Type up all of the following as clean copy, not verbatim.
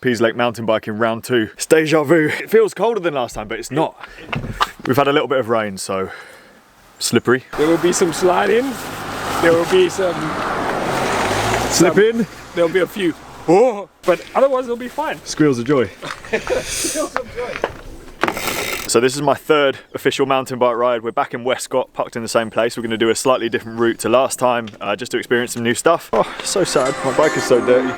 Peas Lake mountain biking round 2. It's deja vu. It feels colder than last time, but it's not. We've had a little bit of rain, so slippery. There will be some sliding. There will be some slipping. There'll be a few. Oh, but otherwise it'll be fine. Squeals of joy. Squeals of joy. So this is my 3rd official mountain bike ride. We're back in Westcott, parked in the same place. We're going to do a slightly different route to last time, just to experience some new stuff. Oh, so sad. My bike is so dirty.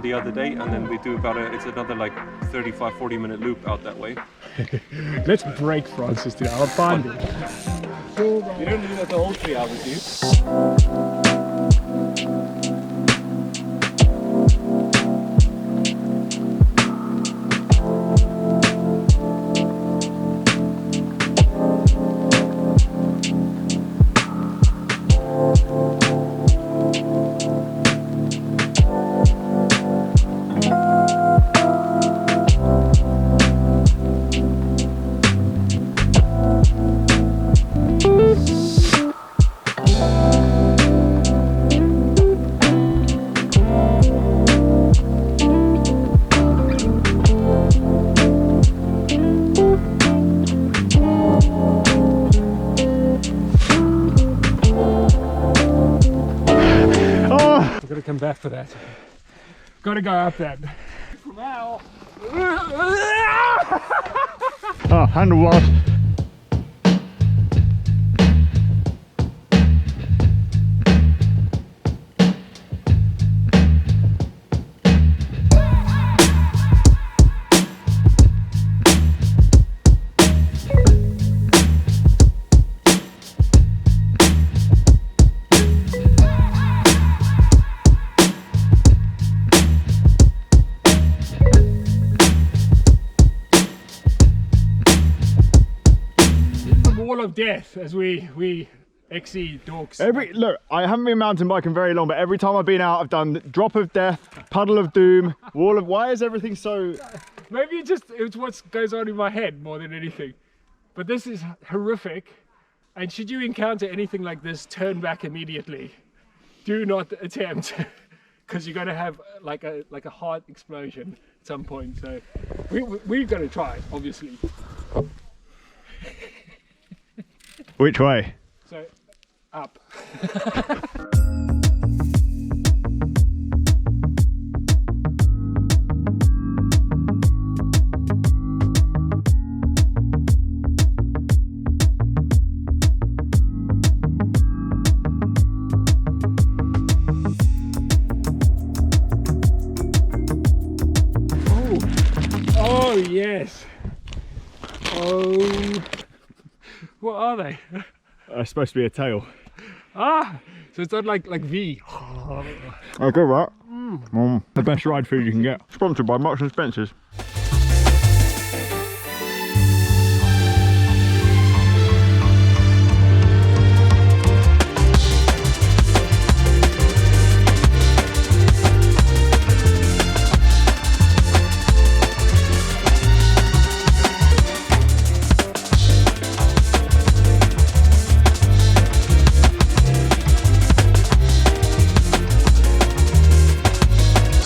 The other day, and then we do about it's another like 35-40 minute loop out that way. Let's break Francis today. I'll find it. You don't do that the whole 3 hours, do you? Come back for that. Gotta go up that. From now. Oh, handlebars. Of death as we exceed dorks. Look, I haven't been mountain biking very long, but every time I've been out, I've done drop of death, puddle of doom, wall of. Why is everything so? Maybe it's what goes on in my head more than anything. But this is horrific. And should you encounter anything like this, turn back immediately. Do not attempt, because you're going to have like a heart explosion at some point. So we're going to try, obviously. Which way? So, up. Oh yes. Oh. What are they? It's supposed to be a tail. Ah, so it's not like V. Oh, good, right? The best ride food you can get. Sponsored by Marks and Spencer's.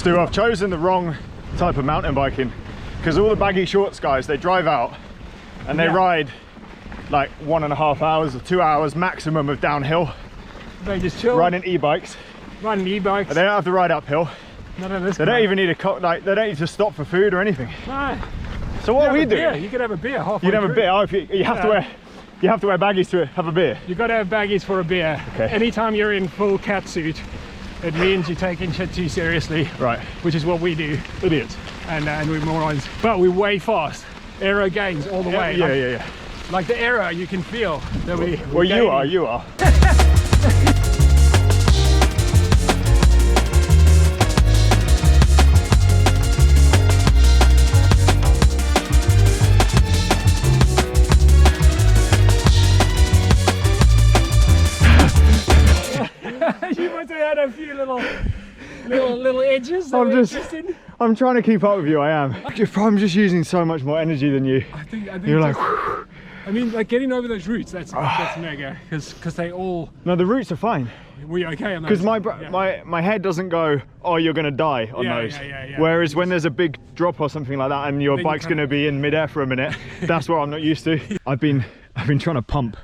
Stu, I've chosen the wrong type of mountain biking, because all the baggy shorts guys, they drive out and they ride like 1.5 hours or 2 hours maximum of downhill. They just chill. Riding e-bikes. Riding e-bikes. They don't have to ride uphill. None of this. They don't even need a they don't need to stop for food or anything. No. So what are we doing? You could have a beer halfway. You can have a beer. Oh, you have to wear. You have to wear baggies to have a beer. You got to have baggies for a beer. Okay. Anytime you're in full cat suit, it means you're taking shit too seriously. Right. Which is what we do. Idiots. And we're morons. But we're way fast. Aero gains all the way. Yeah. Like the aero, you can feel that we. Well, you are. got a few little edges that are interesting. I'm trying to keep up with you, I am. I'm just using so much more energy than you. I think you're like, I mean, like getting over those roots, that's mega, because they all... No, the roots are fine. Were you okay on those? Because my head doesn't go, oh, you're gonna die on those. Whereas when there's a big drop or something like that and your bike's gonna be in midair for a minute, that's what I'm not used to. I've been trying to pump.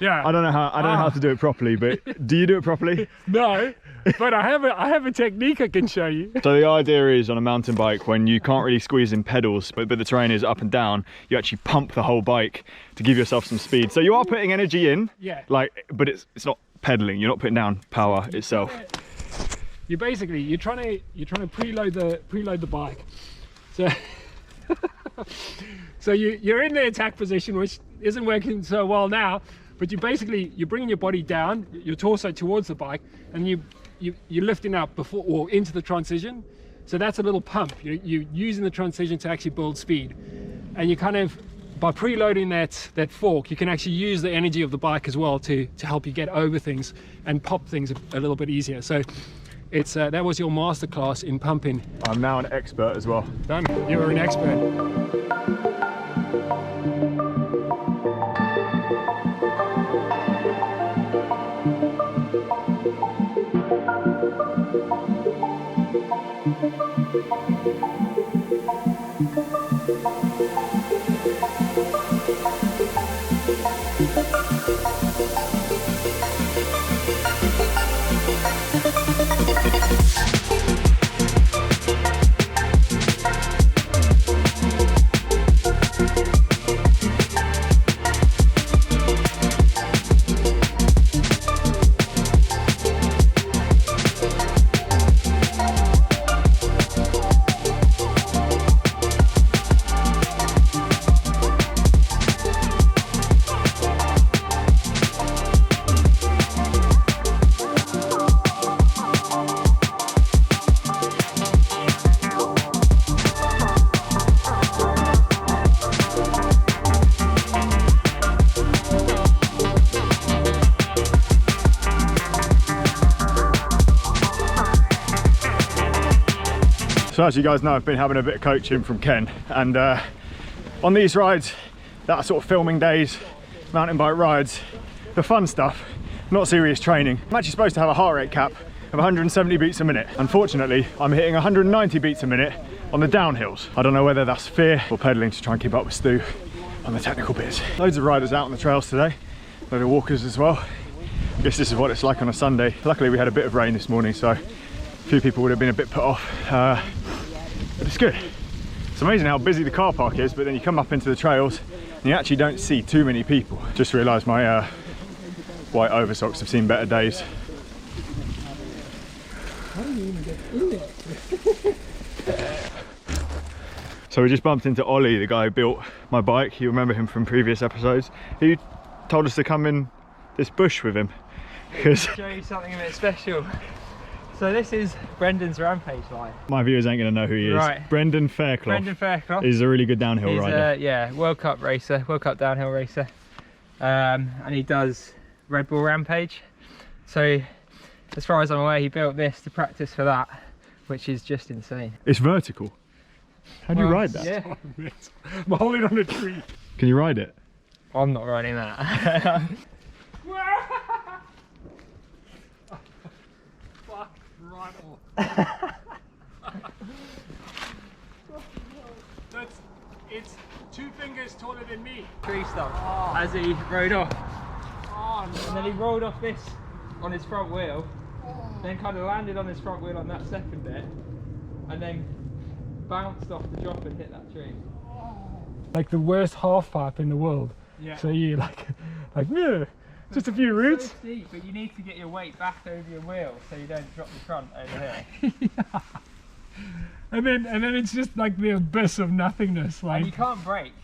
Yeah. I don't know how to do it properly, but do you do it properly? No, but I have a technique I can show you. So the idea is on a mountain bike, when you can't really squeeze in pedals, but the terrain is up and down, you actually pump the whole bike to give yourself some speed. So you are putting energy in, but it's not pedaling. You're not putting down power itself. You're trying to preload the bike. So so you're in the attack position, which isn't working so well now. But you're bringing your body down, your torso towards the bike, and you're lifting up before or into the transition. So that's a little pump. You're using the transition to actually build speed, and you kind of, by preloading that fork, you can actually use the energy of the bike as well to help you get over things and pop things a little bit easier. So it's that was your masterclass in pumping. I'm now an expert as well. Done. You're an expert. So as you guys know, I've been having a bit of coaching from Ken, and on these rides that are sort of filming days, mountain bike rides, the fun stuff, not serious training, I'm actually supposed to have a heart rate cap of 170 beats a minute. Unfortunately, I'm hitting 190 beats a minute on the downhills. I don't know whether that's fear or pedaling to try and keep up with Stu on the technical bits. Loads of riders out on the trails today, a load of walkers as well. I guess this is what it's like on a Sunday. Luckily we had a bit of rain this morning, so a few people would have been a bit put off, but it's good. It's amazing how busy the car park is, but then you come up into the trails and you actually don't see too many people. Just realised my white oversocks have seen better days. How do you even get in there? So we just bumped into Ollie, the guy who built my bike. You remember him from previous episodes. He told us to come in this bush with him. Show you something a bit special. So this is Brendan's Rampage line. My viewers ain't gonna know who he is. Right. Brendan Fairclough. Brendan Fairclough. He's a really good downhill rider. Yeah, World Cup racer, World Cup downhill racer. And he does Red Bull Rampage. So as far as I'm aware, he built this to practice for that, which is just insane. It's vertical. How do you ride that? Yeah. I'm holding on a tree. Can you ride it? I'm not riding that. Fuck right off. It's 2 fingers taller than me. Tree stump as he rode off. Oh, no. And then he rolled off this on his front wheel, then kind of landed on his front wheel on that second bit, and then bounced off the drop and hit that tree. Like the worst half pipe in the world. Yeah. So you yeah, just a few roots. So steep, but you need to get your weight back over your wheel so you don't drop the front over here. Yeah. And then it's just like the abyss of nothingness. Like And you can't brake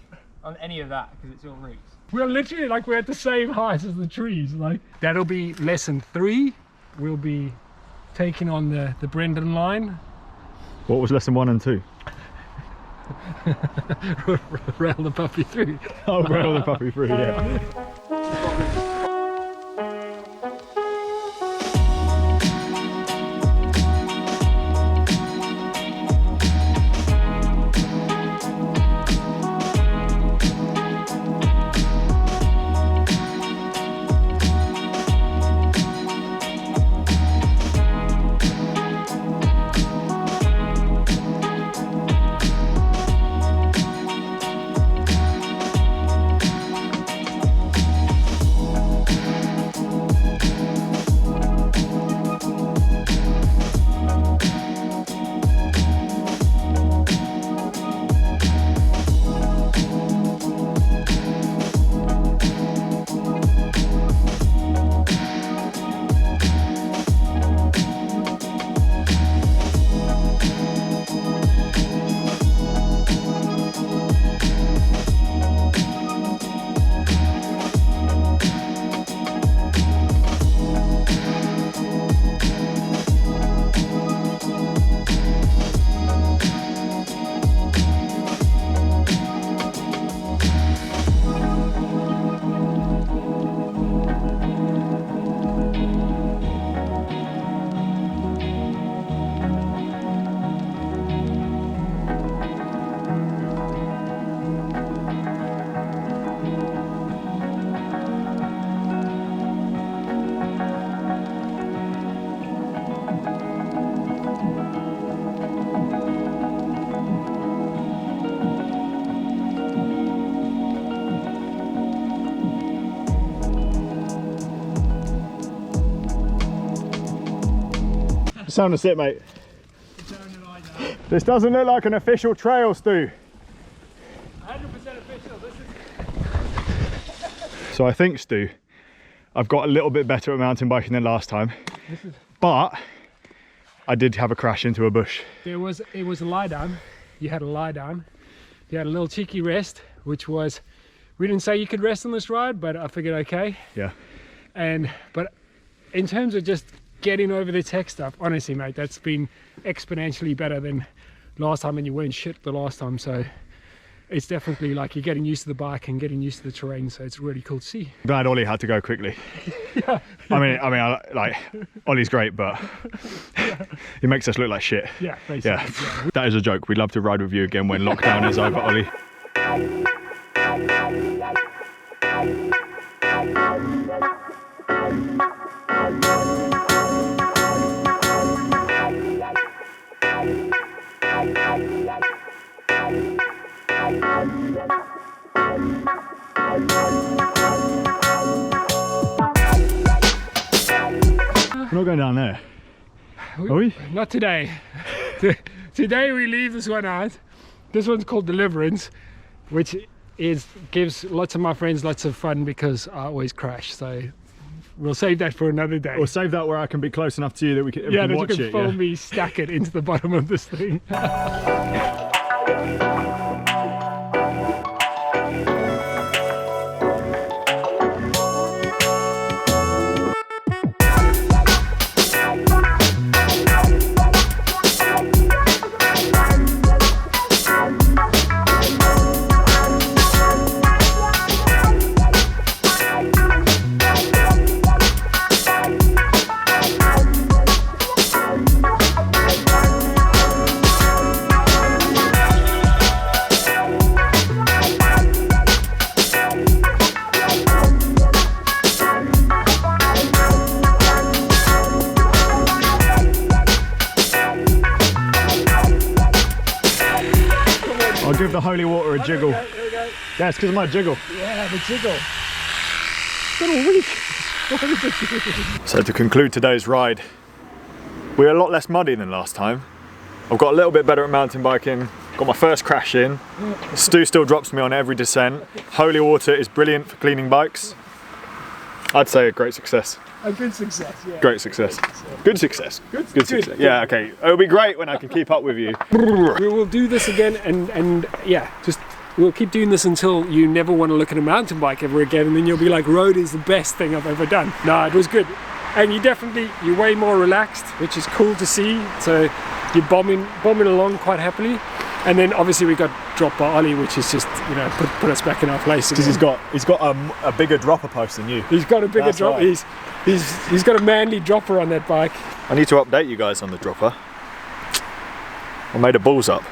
on any of that because it's all roots. we're literally like we're at the same height as the trees. Like that'll be lesson 3. We'll be taking on the Brendan line. What was lesson 1 and 2? Rail the puppy through. Oh, rail the puppy through, yeah. time to sit, mate. This doesn't look like an official trail, Stu. 100% official. This is... So I think, Stu, I've got a little bit better at mountain biking than last time, but I did have a crash into a bush. It was a lie down. You had a lie down. You had a little cheeky rest, which was, we didn't say you could rest on this ride, but I figured okay. Yeah. But in terms of just getting over the tech stuff, honestly, mate, that's been exponentially better than last time, and you weren't shit the last time. So it's definitely like you're getting used to the bike and getting used to the terrain. So it's really cool to see. Glad Ollie had to go quickly. Yeah. I mean, like Ollie's great, but he makes us look like shit. Yeah, basically. Yeah. That is a joke. We'd love to ride with you again when lockdown is over, Ollie. We're not going down there, are we? Not today. Today we leave this one out. This one's called Deliverance, which gives lots of my friends lots of fun because I always crash. So we'll save that for another day. Or save that where I can be close enough to you that we can, yeah, we can that watch you can it. film me stack it into the bottom of this thing. I'll give the holy water a jiggle. There we go. Yeah, it's because of my jiggle. Yeah, the jiggle. Little weak. What is it doing? So to conclude today's ride, we're a lot less muddy than last time. I've got a little bit better at mountain biking, got my first crash in. Stu still drops me on every descent. Holy water is brilliant for cleaning bikes. I'd say a great success. A good success, yeah. Great success. Good success. Good success. Good. Yeah, okay. It'll be great when I can keep up with you. We will do this again and yeah, just we'll keep doing this until you never want to look at a mountain bike ever again, and then you'll be like, road is the best thing I've ever done. No, it was good. And you're way more relaxed, which is cool to see. So you're bombing along quite happily. And then obviously we got dropped by Ollie, which is just, you know, put us back in our place. Because he's got a bigger dropper post than you. He's got a bigger That's dropper. right. He's got a manly dropper on that bike. I need to update you guys on the dropper. I made a balls up.